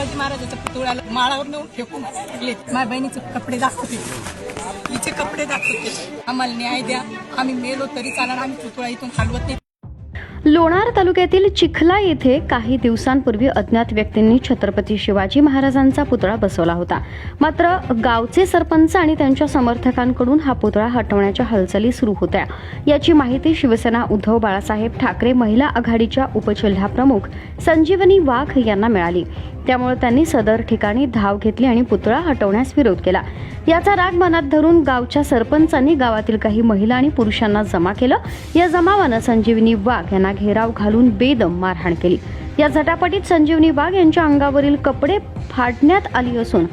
शिवाजी महाराजाच्या पुतळ्याला माळावर नेऊन फेकून लागले। माझ्या बहिणीचे कपडे दाखवते, हिचे कपडे दाखवते। आम्हाला न्याय द्या, आम्ही मेलो तरी चालणार, आम्ही पुतळा इथून हलवत नाही। लोणार तालुक्यातील चिखला येथे काही दिवसांपूर्वी अज्ञात व्यक्तींनी छत्रपती शिवाजी महाराजांचा पुतळा बसवला होता। मात्र गावचे सरपंच आणि त्यांच्या समर्थकांकडून हा पुतळा हटवण्याच्या हालचाली सुरू होत्या। याची माहिती शिवसेना उद्धव बाळासाहेब ठाकरे महिला आघाडीच्या उपजिल्हा प्रमुख संजीवनी वाघ यांना मिळाली। त्यामुळे त्यांनी सदर ठिकाणी धाव घेतली आणि पुतळा हटवण्यास विरोध केला। याचा राग मनात धरून गावच्या सरपंचांनी गावातील काही महिला आणि पुरुषांना जमा केलं। या जमावानं संजीवनी वाघ यांना घेराव घालून बेदम मारहाण केली। या झटापटीत संजीवनी वाघ यांच्या अंगावरील कपडे फाडण्यात आली असून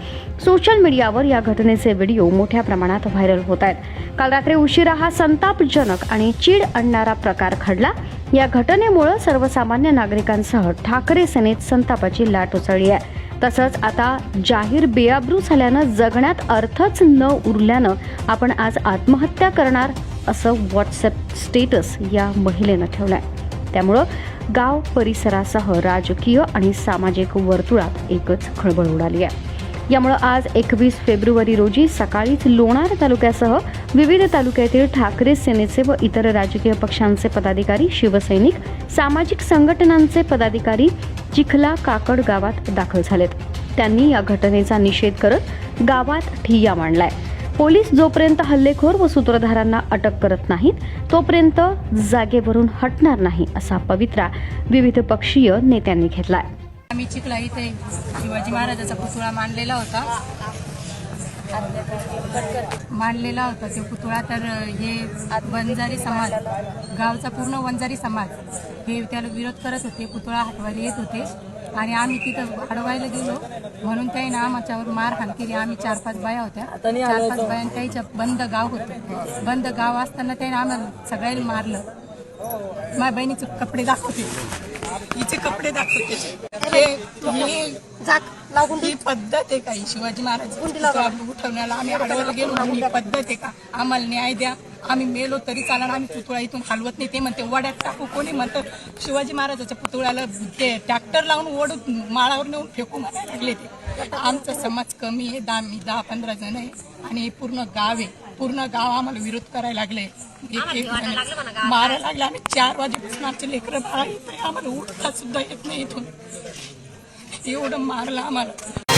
सोशल मीडियावर या घटनेचे व्हिडिओ मोठ्या प्रमाणात व्हायरल होत आहेत। काल रात्री उशिरा हा संतापजनक आणि चीड आणणारा प्रकार घडला। या घटनेमुळे सर्वसामान्य नागरिकांसह ठाकरे सेनेत संतापाची लाट उसळली आहे। तसंच आता जाहीर बेआबरू झाल्यानं जगण्यात अर्थच न उरल्यानं आपण आज आत्महत्या करणार असं व्हॉट्सअप स्टेटस या महिलेनं ठेवलंय। त्यामुळं गाव परिसरासह राजकीय आणि सामाजिक वर्तुळात एकच खळबळ उडाली आहे। यामुळे आज 21 फेब्रुवारी रोजी सकाळीच लोणार तालुक्यासह विविध तालुक्यातील ठाकरे सेनेचे व इतर राजकीय पक्षांचे पदाधिकारी, शिवसैनिक, सामाजिक संघटनांचे पदाधिकारी चिखला काकड गावात दाखल झालेत। त्यांनी या घटनेचा निषेध करत गावात ठिय्या मांडलाय। पोलीस जोपर्यंत हल्लेखोर व सूत्रधारांना अटक करत नाहीत तोपर्यंत जागेवरून हटणार नाही असा पवित्रा विविध पक्षीय नेत्यांनी घेतलाय। आम्ही चिखला इथे शिवाजी महाराजाचा पुतळा मांडलेला होता ते पुतळा। तर हे वंजारी समाज, गावचा पूर्ण वंजारी समाज हे त्याला विरोध करत होते, पुतळा हटवायला येत होते आणि आम्ही तिथं अडवायला गेलो म्हणून त्याने आमच्यावर मारहाण केली। आम्ही 4-5 बाया होत्या, 4-5 बाया, त्याच्या बंद गाव होतं। बंद गाव असताना त्याने आम्हाला सगळ्यांना मारलं। माझ्या बहिणीचे कपडे दाखवते, हिचे कपडे दाखवते। ही पद्धत आहे का? शिवाजी महाराज उठवण्याला आम्ही अडवायला गेलो म्हणून ही पद्धत आहे का? आम्हाला न्याय द्या, आम्ही मेलो तरी चालणार, आम्ही पुतळा इथून हलवत नाही। ते म्हणते वड्यात टाकू, कोणी म्हणतं शिवाजी महाराजाच्या पुतळ्याला ते ट्रॅक्टर लावून ओढून माळावर नेऊन फेकून लागले। ते आमचा समाज कमी आहे, 10-15 जण आहे आणि हे पूर्ण गाव आहे। पूर्ण गाव आम्हाला विरोध करायला लागले, एक मारायला लागला। आम्ही 4 वाजेपासून आमचे लेकरं बाळा येत, आम्हाला उठता सुद्धा येत नाही इथून, एवढं मारलं आम्हाला।